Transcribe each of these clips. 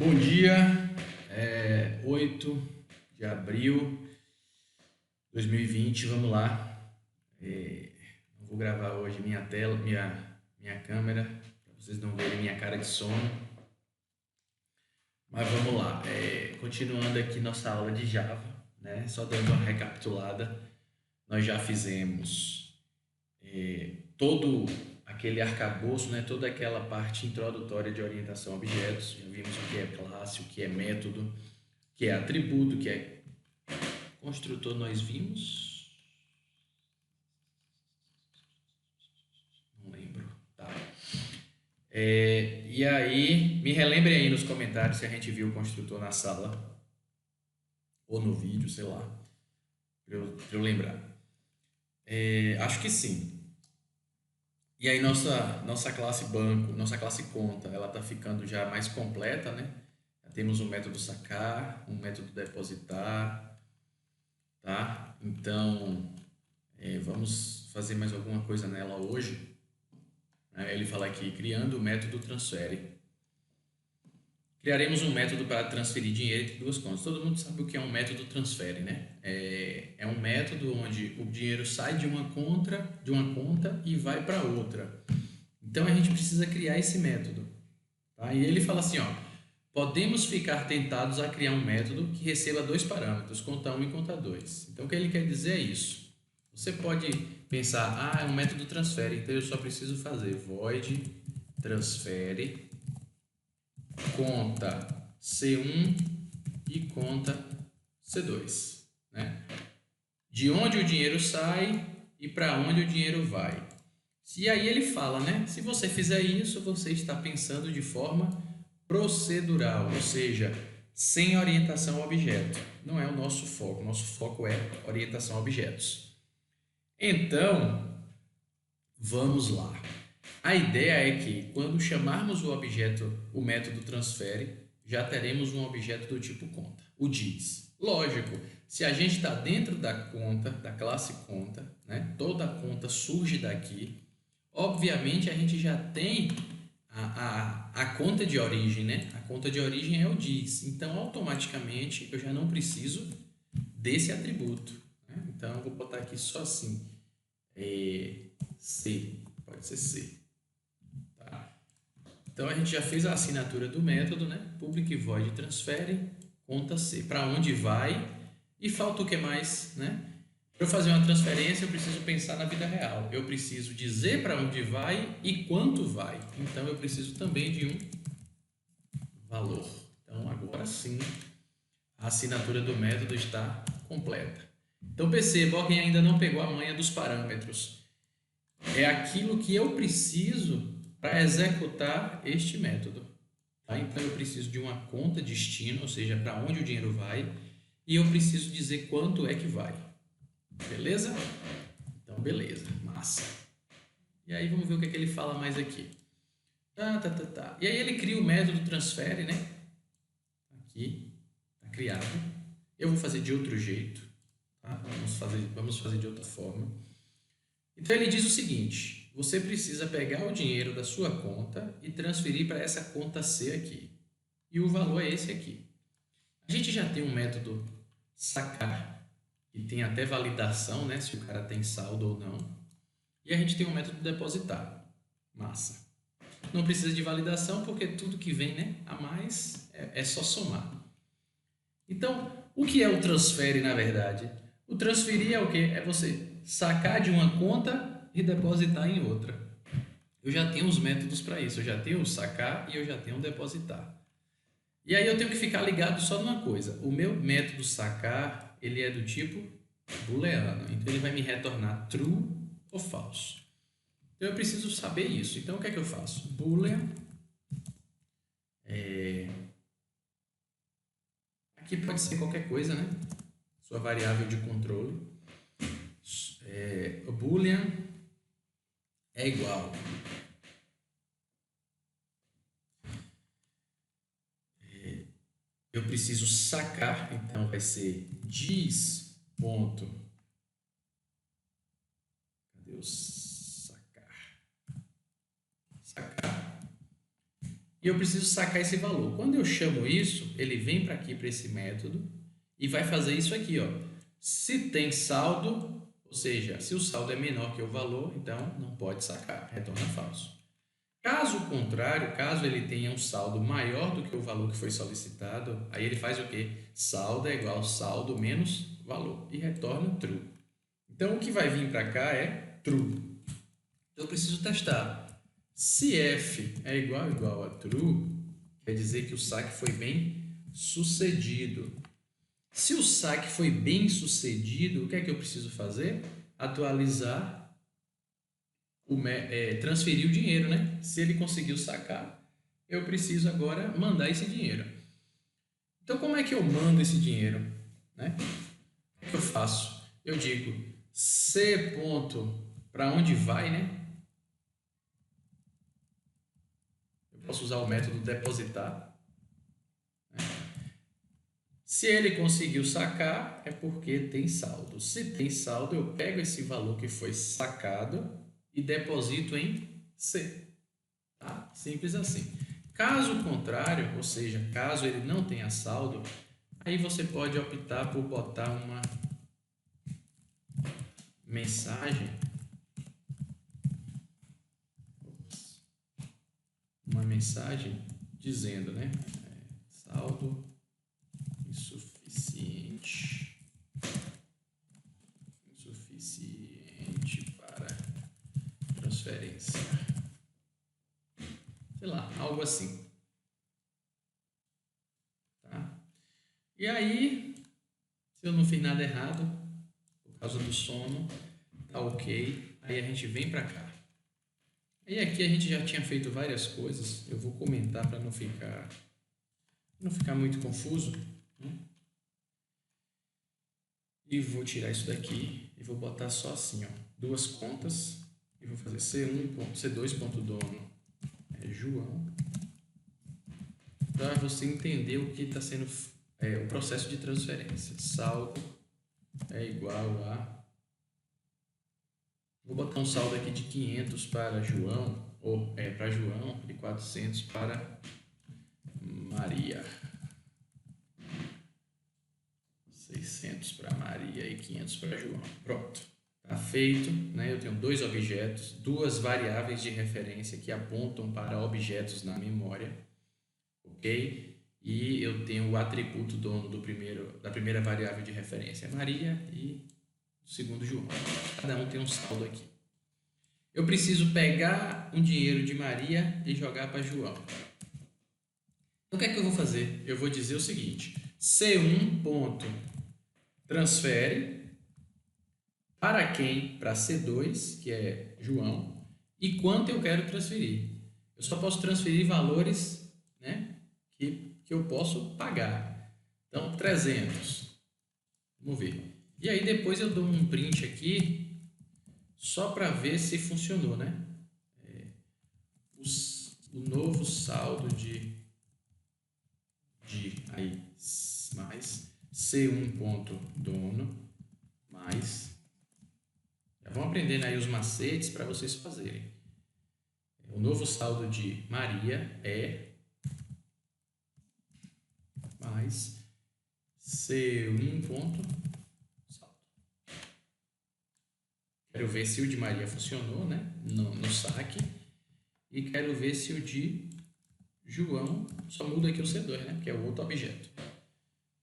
Bom dia, 8 de abril de 2020, vamos lá. Eu vou gravar hoje minha tela, minha câmera, para vocês não verem minha cara de sono. Mas vamos lá, continuando aqui nossa aula de Java, né? Só dando uma recapitulada, nós já fizemos todo aquele arcabouço, né? Toda aquela parte introdutória de orientação a objetos. Já vimos o que é classe, o que é método, o que é atributo, o que é construtor. Nós vimos, não lembro, tá? E aí, me relembrem aí nos comentários se a gente viu o construtor na sala ou no vídeo, sei lá, pra eu lembrar. Acho que sim. E aí nossa classe banco, nossa classe conta, ela está ficando já mais completa, né? Já temos um método sacar, um método depositar, tá? Então, vamos fazer mais alguma coisa nela hoje. Ele fala aqui, criando o método transfere. Criaremos um método para transferir dinheiro entre duas contas. Todo mundo sabe o que é um método transfere, né? É um método onde o dinheiro sai de uma conta e vai para outra. Então a gente precisa criar esse método. Tá? E ele fala assim, ó, podemos ficar tentados a criar um método que receba dois parâmetros, conta 1 e conta 2. Então o que ele quer dizer é isso. Você pode pensar, é um método transfere, então eu só preciso fazer void transfere conta C1 e conta C2, né? De onde o dinheiro sai e para onde o dinheiro vai. E aí ele fala, né? Se você fizer isso, você está pensando de forma procedural, ou seja, sem orientação a objeto. Não é o nosso foco. Nosso foco é orientação a objetos. Então, vamos lá. A ideia é que quando chamarmos o objeto, o método transfere, já teremos um objeto do tipo conta, o diz. Lógico, se a gente está dentro da conta, da classe conta, né? Toda conta surge daqui. Obviamente a gente já tem a conta de origem, né? A conta de origem é o diz. Então automaticamente eu já não preciso desse atributo, né? Então eu vou botar aqui só assim, C, pode ser C. Tá? Então a gente já fez a assinatura do método, né? Public void transfere conta C. Para onde vai? E falta o que mais, né? Para eu fazer uma transferência, eu preciso pensar na vida real. Eu preciso dizer para onde vai e quanto vai. Então, eu preciso também de um valor. Então, agora sim, a assinatura do método está completa. Então, perceba, quem ainda não pegou a manha dos parâmetros. É aquilo que eu preciso para executar este método. Tá? Então, eu preciso de uma conta destino, ou seja, para onde o dinheiro vai, e eu preciso dizer quanto é que vai. Beleza? Então, beleza, massa. E aí, vamos ver o que ele fala mais aqui. Tá. E aí, ele cria o método transfere, né? Aqui, tá criado. Eu vou fazer de outro jeito, tá? Vamos fazer de outra forma. Então, ele diz o seguinte, você precisa pegar o dinheiro da sua conta e transferir para essa conta C aqui. E o valor é esse aqui. A gente já tem um método sacar, que tem até validação, né? Se o cara tem saldo ou não. E a gente tem um método depositar. Massa. Não precisa de validação porque tudo que vem, né, a mais é só somar. Então, o que é o transfere na verdade? O transferir é o quê? É você sacar de uma conta e depositar em outra. Eu já tenho os métodos para isso. Eu já tenho o sacar e eu já tenho o depositar. E aí eu tenho que ficar ligado só numa coisa. O meu método sacar, ele é do tipo booleano. Então, ele vai me retornar true ou falso. Então, eu preciso saber isso. Então, o que é que eu faço? Boolean. Aqui pode ser qualquer coisa, né? Sua variável de controle. O Boolean é igual. Eu preciso sacar, então vai ser diz ponto. Cadê o sacar? Sacar. e eu preciso sacar esse valor. Quando eu chamo isso, ele vem para aqui, para esse método, e vai fazer isso aqui, ó. Se tem saldo, ou seja, se o saldo é menor que o valor, então não pode sacar, retorna falso. Caso contrário, caso ele tenha um saldo maior do que o valor que foi solicitado, aí ele faz o quê? Saldo é igual saldo menos valor e retorna true. Então, o que vai vir para cá é true. Eu preciso testar. Se f é igual a true, quer dizer que o saque foi bem sucedido. Se o saque foi bem sucedido, o que é que eu preciso fazer? Atualizar, transferir o dinheiro, né? Se ele conseguiu sacar, eu preciso agora mandar esse dinheiro. Então, como é que eu mando esse dinheiro, né? O que eu faço? Eu digo C ponto para onde vai, né? Eu posso usar o método depositar. Se ele conseguiu sacar, é porque tem saldo. Se tem saldo, eu pego esse valor que foi sacado e deposito em C. Tá? Simples assim. Caso contrário, ou seja, caso ele não tenha saldo, aí você pode optar por botar uma mensagem, dizendo, né? Saldo insuficiente para transferência. Sei lá, algo assim. Tá? E aí, se eu não fiz nada errado, por causa do sono, tá ok. Aí a gente vem para cá. E aqui a gente já tinha feito várias coisas. Eu vou comentar para não ficar muito confuso. Né? E vou tirar isso daqui e vou botar só assim, ó, duas contas. E vou fazer C2.dono é João. Para você entender o que está sendo o processo de transferência. Saldo é igual a... Vou botar um saldo aqui de 500 para João, para João, e 400 para Maria. 600 para Maria e 500 para João. Pronto. Está feito, né? Eu tenho dois objetos, duas variáveis de referência que apontam para objetos na memória, ok? E eu tenho o atributo dono da primeira variável de referência, Maria, e do segundo, João. Cada um tem um saldo aqui. Eu preciso pegar um dinheiro de Maria e jogar para João. Então, o que é que eu vou fazer? Eu vou dizer o seguinte: C1.transfere para quem? Para C2, que é João, e quanto eu quero transferir. Eu só posso transferir valores, né, que eu posso pagar. Então, 300. Vamos ver. E aí depois eu dou um print aqui, só para ver se funcionou, né? O novo saldo de aí, mais C1.dono mais... Já vão aprendendo aí os macetes para vocês fazerem. O novo saldo de Maria é mais C1. Quero ver se o de Maria funcionou, né? No saque. E quero ver se o de João, só muda aqui o C2, né? Que é o outro objeto.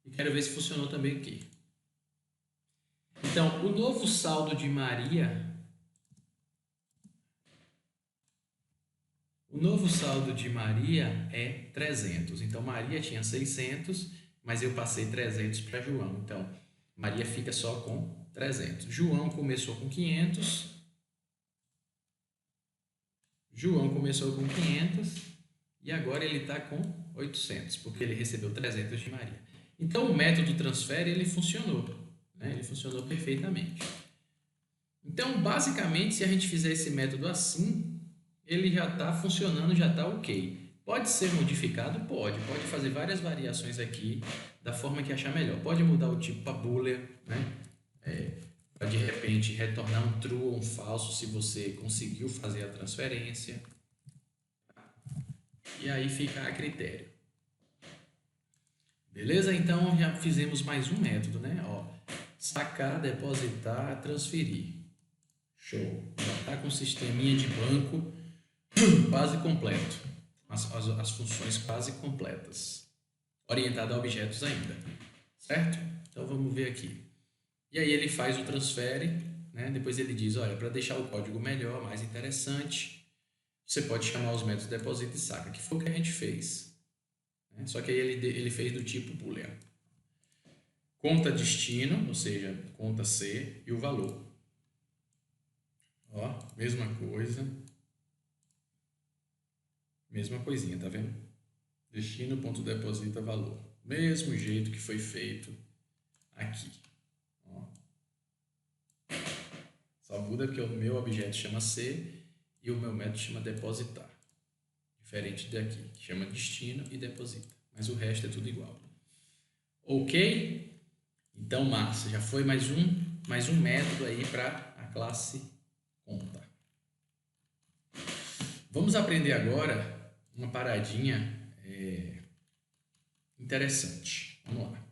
E quero ver se funcionou também aqui. Então, o novo saldo de Maria... O novo saldo de Maria é 300. Então, Maria tinha 600, mas eu passei 300 para João. Então, Maria fica só com 300. João começou com 500. E agora ele está com 800, porque ele recebeu 300 de Maria. Então, o método transfere, ele funcionou. Né? Ele funcionou perfeitamente. Então, basicamente, se a gente fizer esse método assim, ele já está funcionando, já está ok. Pode ser modificado? Pode fazer várias variações aqui, da forma que achar melhor. Pode mudar o tipo para boolean, né? Pode, de repente, retornar um true ou um falso se você conseguiu fazer a transferência. E aí fica a critério. Beleza? Então já fizemos mais um método, né? Ó, sacar, depositar, transferir. Show. Já está com o sisteminha de banco quase completo. As funções quase completas. Orientado a objetos ainda. Certo? Então vamos ver aqui. E aí ele faz o transfere, né? Depois ele diz, olha, para deixar o código melhor, mais interessante, você pode chamar os métodos deposita e saca, que foi o que a gente fez. Né? Só que aí ele fez do tipo boolean. Conta destino, ou seja, conta C, e o valor. Ó, mesma coisa. Mesma coisinha, tá vendo? Destino.deposita valor. Mesmo jeito que foi feito aqui. Ó. Só muda porque o meu objeto chama C e o meu método chama depositar. Diferente daqui, que chama destino e deposita. Mas o resto é tudo igual. Ok? Então, massa. Já foi mais um método aí para a classe conta. Vamos aprender agora uma paradinha interessante. Vamos lá.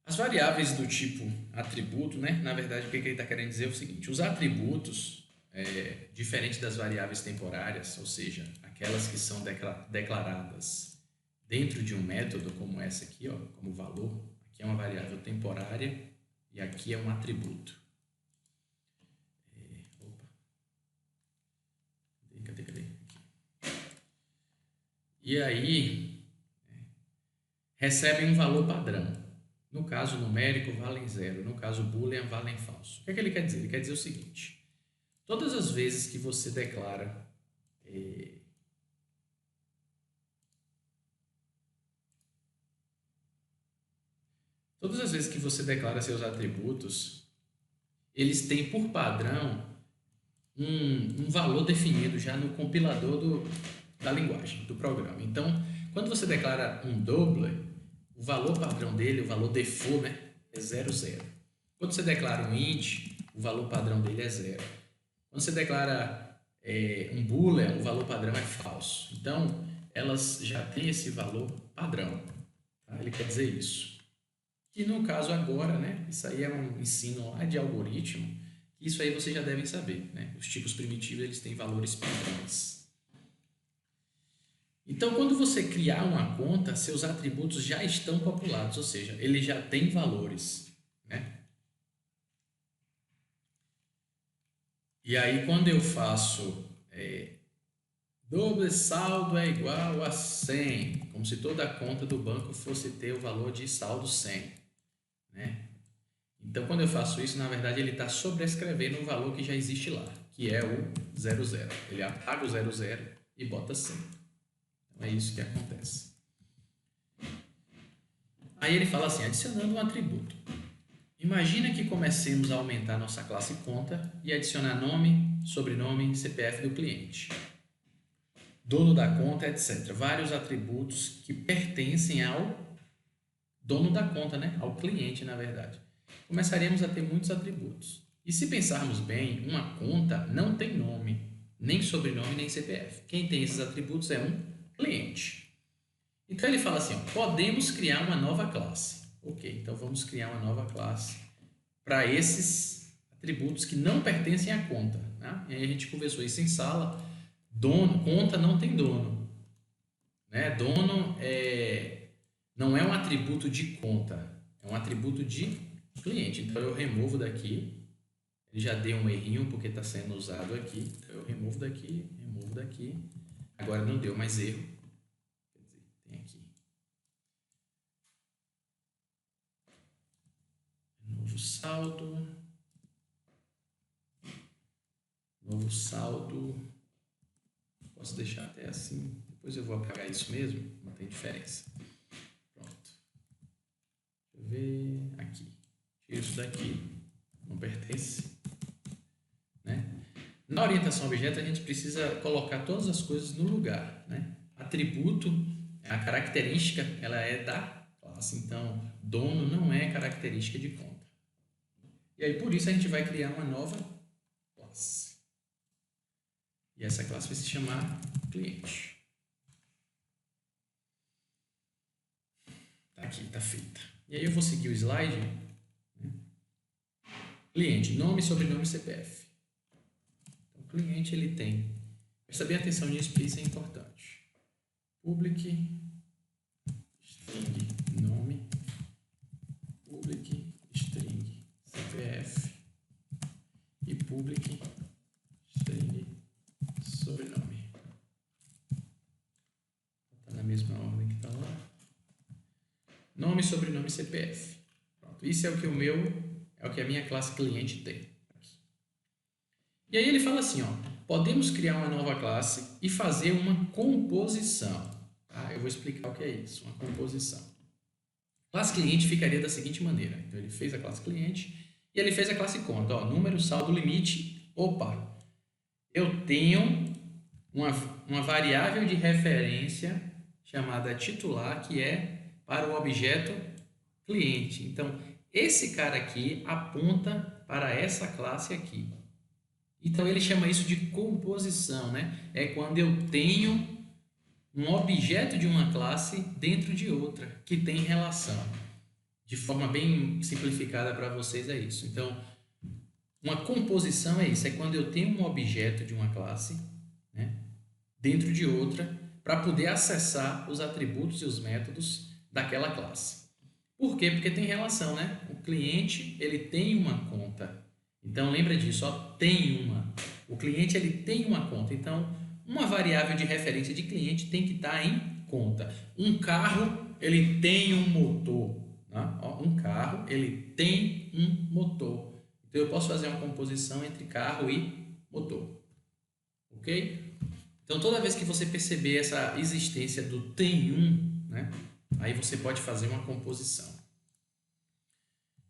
As variáveis do tipo atributo, né? Na verdade, o que ele está querendo dizer é o seguinte: os atributos, diferente das variáveis temporárias, ou seja, aquelas que são declaradas dentro de um método, como essa aqui, ó, como valor, aqui é uma variável temporária e aqui é um atributo. Cadê? E aí, recebem um valor padrão. No caso numérico, valem 0. No caso boolean, valem falso. O que ele quer dizer? Ele quer dizer o seguinte: todas as vezes que você declara seus atributos, eles têm por padrão um valor definido já no compilador da linguagem, do programa. Então, quando você declara um double, o valor padrão dele, o valor default, né, é 0, 0. Quando você declara um int, o valor padrão dele é 0. Quando você declara um boolean, o valor padrão é falso. Então, elas já têm esse valor padrão. Tá? Ele quer dizer isso. Que no caso agora, né, isso aí é um ensino lá de algoritmo, isso aí vocês já devem saber. Né? Os tipos primitivos eles têm valores padrões. Então, quando você criar uma conta, seus atributos já estão populados, ou seja, ele já tem valores. Né? E aí, quando eu faço doble saldo é igual a 100, como se toda a conta do banco fosse ter o valor de saldo 100. Né? Então, quando eu faço isso, na verdade, ele está sobrescrevendo o valor que já existe lá, que é o 00. Ele apaga o 00 e bota 100. Então, é isso que acontece. Aí ele fala assim, adicionando um atributo. Imagina que comecemos a aumentar nossa classe conta e adicionar nome, sobrenome, CPF do cliente, dono da conta, etc. Vários atributos que pertencem ao dono da conta, né? Ao cliente, na verdade. Começaremos a ter muitos atributos. E se pensarmos bem, uma conta não tem nome, nem sobrenome, nem CPF. Quem tem esses atributos é um cliente. Então ele fala assim, ó, podemos criar uma nova classe. Ok, então vamos criar uma nova classe para esses atributos que não pertencem à conta. Né? E aí a gente conversou isso em sala. Dono, conta não tem dono. Né? Dono não é um atributo de conta, é um atributo de cliente. Então eu removo daqui. Ele já deu um errinho porque está sendo usado aqui. Então eu removo daqui, removo daqui. Agora não deu mais erro. Quer dizer, tem aqui. Novo saldo. Novo saldo. Posso deixar até assim. Depois eu vou apagar isso mesmo. Não tem diferença. Pronto. Deixa eu ver. Aqui. Tiro isso daqui. Não pertence. Né? Na orientação a objeto, a gente precisa colocar todas as coisas no lugar. Né? Atributo, a característica, ela é da classe. Então, dono não é característica de conta. E aí, por isso, a gente vai criar uma nova classe. E essa classe vai se chamar cliente. Tá aqui, tá feita. E aí eu vou seguir o slide. Né? Cliente, nome, sobrenome, CPF. Então, o cliente ele tem. Presta bem atenção nisso, porque isso é importante. Public string nome, public string CPF e public string sobrenome. Está na mesma ordem que está lá. Nome, sobrenome, CPF. Pronto. Isso é o que é o que a minha classe cliente tem. E aí ele fala assim, ó, podemos criar uma nova classe e fazer uma composição. Tá? Eu vou explicar o que é isso, uma composição. Classe cliente ficaria da seguinte maneira. Então ele fez a classe cliente e ele fez a classe conta. Ó, número, saldo, limite. Opa, eu tenho uma variável de referência chamada titular que é para o objeto cliente. Então, esse cara aqui aponta para essa classe aqui. Então, ele chama isso de composição, né? É quando eu tenho um objeto de uma classe dentro de outra, que tem relação. De forma bem simplificada para vocês é isso. Então, uma composição é isso, é quando eu tenho um objeto de uma classe, né, dentro de outra, para poder acessar os atributos e os métodos daquela classe. Por quê? Porque tem relação, né? O cliente, ele tem uma conta. Então, lembra disso, ó, tem uma. O cliente, ele tem uma conta. Então, uma variável de referência de cliente tem que estar em conta. Um carro, ele tem um motor. Né? Ó, um carro, ele tem um motor. Então, eu posso fazer uma composição entre carro e motor. Ok? Então, toda vez que você perceber essa existência do tem um, né? Aí você pode fazer uma composição.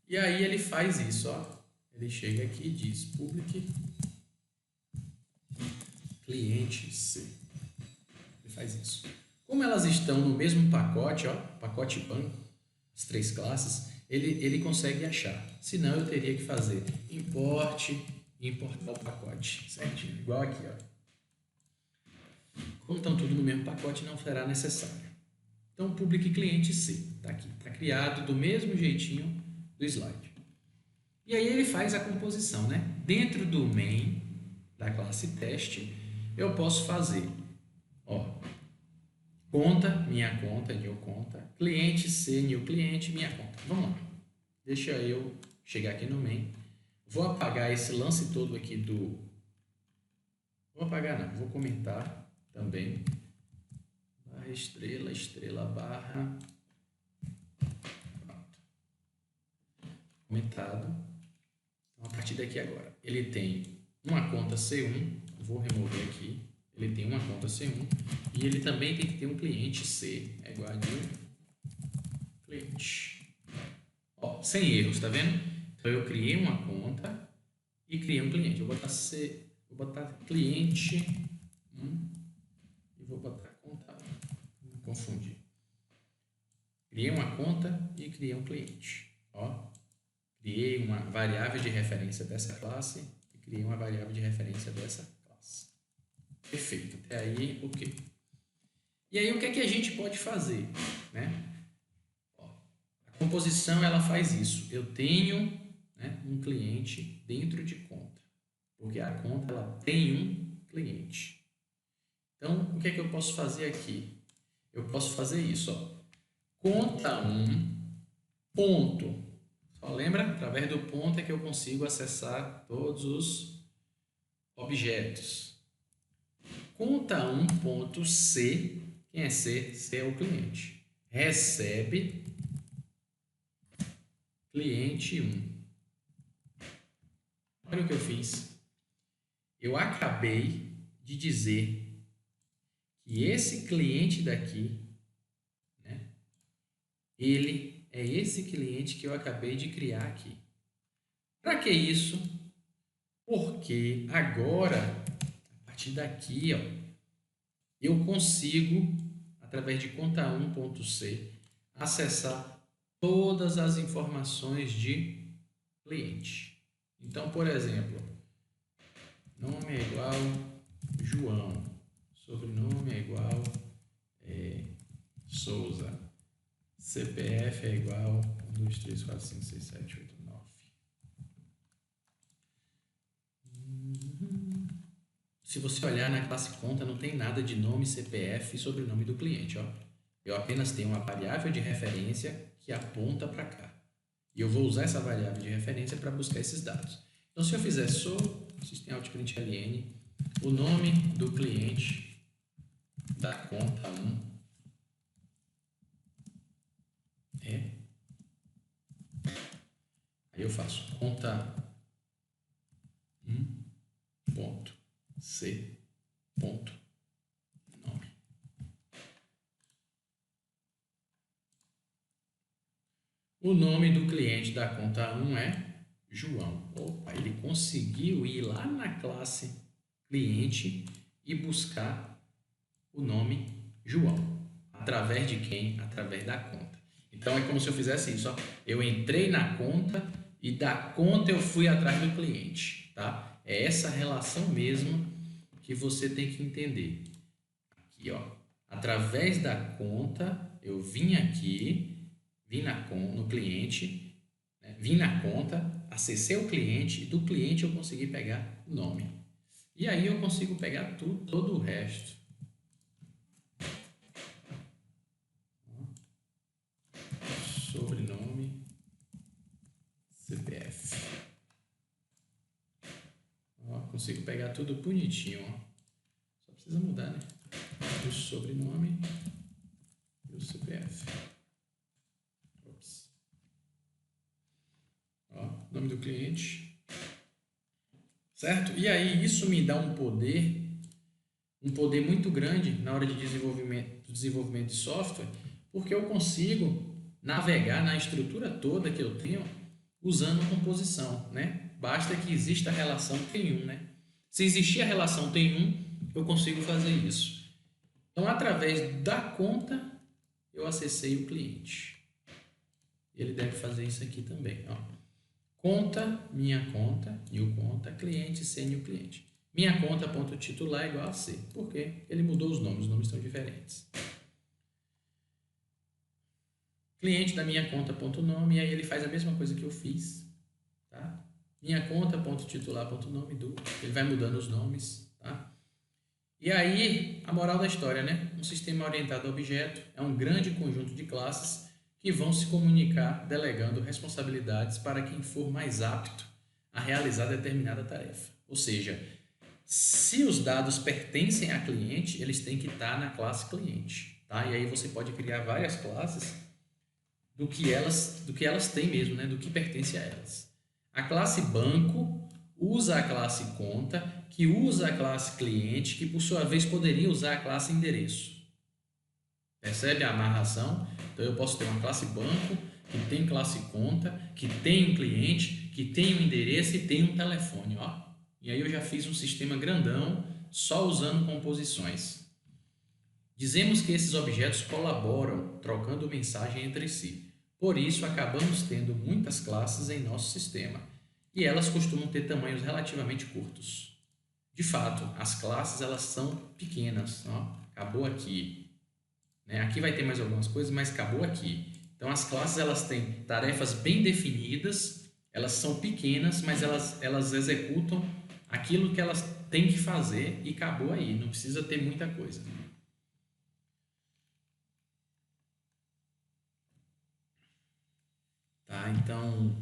E aí ele faz isso, ó. Ele chega aqui e diz public cliente C. Ele faz isso. Como elas estão no mesmo pacote, ó, pacote banco, as três classes, ele consegue achar. Senão eu teria que fazer import e importar o pacote, certinho, igual aqui, ó. Como estão tudo no mesmo pacote, não será necessário. Então, public cliente C, está aqui, está criado do mesmo jeitinho do slide. E aí ele faz a composição, né? Dentro do main da classe teste, eu posso fazer, ó, conta, minha conta, new conta, cliente C, new cliente, minha conta. Vamos lá. Deixa eu chegar aqui no main. Vou apagar esse lance todo aqui do... Vou apagar não, vou comentar também. Barra estrela, estrela, barra. Pronto. Comentado. Então, a partir daqui agora, ele tem uma conta C1, vou remover aqui. Ele tem uma conta C1 e ele também tem que ter um cliente C, é igual a new cliente. Ó, sem erros, tá vendo? Então eu criei uma conta e criei um cliente. Eu vou botar C, vou botar cliente e vou botar conta. Não confundir. Criei uma conta e criei um cliente. Ó, criei uma variável de referência dessa classe e criei uma variável de referência dessa classe. Perfeito, até aí, ok. E aí, o que é que a gente pode fazer? Né? Ó, a composição, ela faz isso. Eu tenho, né, um cliente dentro de conta, porque a conta ela tem um cliente. Então, o que é que eu posso fazer aqui? Eu posso fazer isso. Ó. Conta 1, ponto. Só lembra? Através do ponto é que eu consigo acessar todos os objetos. Conta 1.c, quem é C? C é o cliente. Recebe cliente 1. Olha o que eu fiz. Eu acabei de dizer que esse cliente daqui, né, ele é esse cliente que eu acabei de criar aqui. Para que isso? Porque agora... A partir daqui, ó, eu consigo, através de conta 1.c, acessar todas as informações de cliente. Então, por exemplo, nome é igual João. Sobrenome é igual Souza. CPF é igual 1, 2, 3, 4, 5, 6, 7, 8, 9. Se você olhar na classe conta, não tem nada de nome, CPF e sobrenome do cliente. Ó. Eu apenas tenho uma variável de referência que aponta para cá. E eu vou usar essa variável de referência para buscar esses dados. Então, se eu fizer system.out.println, o nome do cliente da conta 1 é... Aí eu faço conta 1.c.nome. O nome do cliente da conta 1 é João. Opa, ele conseguiu ir lá na classe cliente e buscar o nome João. Através de quem? Através da conta. Então é como se eu fizesse isso. Ó. Eu entrei na conta e da conta eu fui atrás do cliente. Tá? É essa relação mesmo que você tem que entender. Aqui, ó. Através da conta, eu vim aqui, vim no cliente, né? Vim na conta, acessei o cliente e do cliente eu consegui pegar o nome. E aí eu consigo pegar todo o resto. Sobrenome, CPF. Ó, consigo pegar tudo bonitinho. Ó. Só precisa mudar, né? O sobrenome e o CPF. Ops. Ó, nome do cliente. Certo? E aí isso me dá um poder muito grande na hora de desenvolvimento de software, porque eu consigo navegar na estrutura toda que eu tenho usando composição, né? Basta que exista a relação tem1, né? Se existir a relação tem1, eu consigo fazer isso. Então, através da conta, eu acessei o cliente. Ele deve fazer isso aqui também, ó. Conta, minha conta, new conta, cliente, C, new cliente. Minha conta, ponto titular é igual a C. Por quê? Ele mudou os nomes estão diferentes. Cliente da minha conta, ponto nome, e aí ele faz a mesma coisa que eu fiz. Tá? Minha conta, ponto titular, ponto nome, do. Ele vai mudando os nomes. Tá? E aí, a moral da história, né? Um sistema orientado a objeto é um grande conjunto de classes que vão se comunicar delegando responsabilidades para quem for mais apto a realizar determinada tarefa. Ou seja, se os dados pertencem a cliente, eles têm que estar na classe cliente. Tá? E aí você pode criar várias classes do que elas têm mesmo, né? Do que pertence a elas. A classe banco usa a classe conta, que usa a classe cliente, que por sua vez poderia usar a classe endereço. Percebe a amarração? Então eu posso ter uma classe banco, que tem classe conta, que tem um cliente, que tem um endereço e tem um telefone. Ó. E aí eu já fiz um sistema grandão só usando composições. Dizemos que esses objetos colaboram, trocando mensagem entre si. Por isso, acabamos tendo muitas classes em nosso sistema, e elas costumam ter tamanhos relativamente curtos. De fato, as classes elas são pequenas. Ó. Acabou aqui. Né? Aqui vai ter mais algumas coisas, mas acabou aqui. Então, as classes elas têm tarefas bem definidas, elas são pequenas, mas elas executam aquilo que elas têm que fazer e acabou aí. Não precisa ter muita coisa. Tá, então,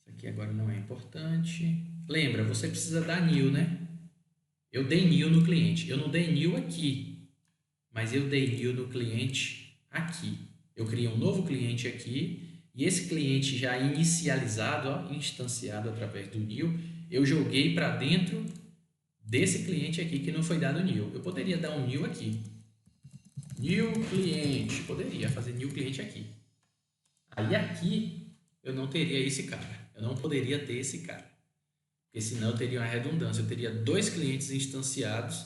isso aqui agora não é importante. Lembra, você precisa dar new, né? Eu dei new no cliente. Eu não dei new aqui, mas eu dei new no cliente aqui. Eu criei um novo cliente aqui e esse cliente já inicializado, ó, instanciado através do new, eu joguei para dentro desse cliente aqui que não foi dado new. Eu poderia dar um new aqui. New cliente. Poderia fazer new cliente aqui. Aí aqui eu não teria esse cara. Eu não poderia ter esse cara. Porque senão eu teria uma redundância. Eu teria dois clientes instanciados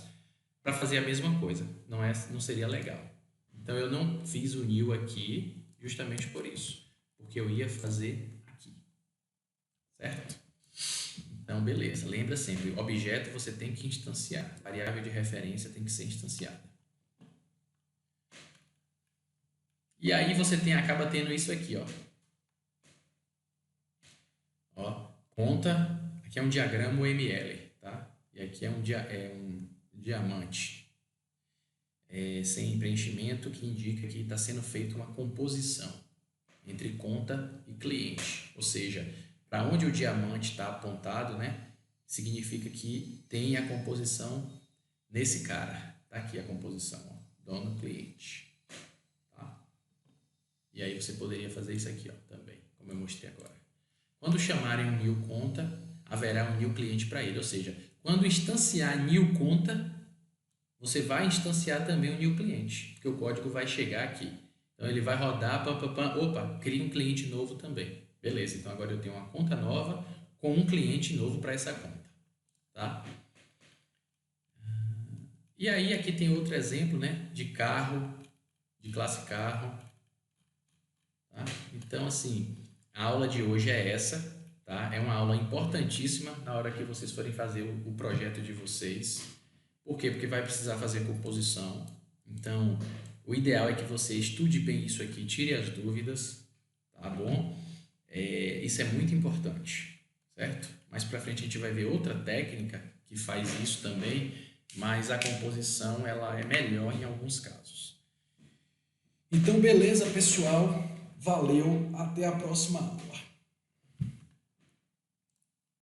para fazer a mesma coisa. Não seria legal. Então eu não fiz o new aqui justamente por isso. Porque eu ia fazer aqui. Certo? Então, beleza. Lembra sempre, objeto você tem que instanciar. Variável de referência tem que ser instanciada. E aí você acaba tendo isso aqui, ó. Ó, conta, aqui é um diagrama UML, tá? E aqui é um diamante sem preenchimento, que indica que está sendo feita uma composição entre conta e cliente. Ou seja, para onde o diamante está apontado, né, significa que tem a composição nesse cara. Tá aqui a composição, ó, dono cliente. Tá? E aí você poderia fazer isso aqui, ó, também, como eu mostrei agora. Quando chamarem um new conta, haverá um new cliente para ele. Ou seja, quando instanciar new conta, você vai instanciar também um new cliente, porque o código vai chegar aqui. Então ele vai rodar, opa, cria um cliente novo também. Beleza, então agora eu tenho uma conta nova com um cliente novo para essa conta. Tá? E aí aqui tem outro exemplo, né, de carro, de classe carro. Tá? Então assim, a aula de hoje é essa. Tá? É uma aula importantíssima na hora que vocês forem fazer o projeto de vocês. Por quê? Porque vai precisar fazer composição. Então, o ideal é que você estude bem isso aqui, tire as dúvidas, tá bom? Isso é muito importante, certo? Mais para frente a gente vai ver outra técnica que faz isso também, mas a composição ela é melhor em alguns casos. Então, beleza, pessoal? Valeu, até a próxima aula.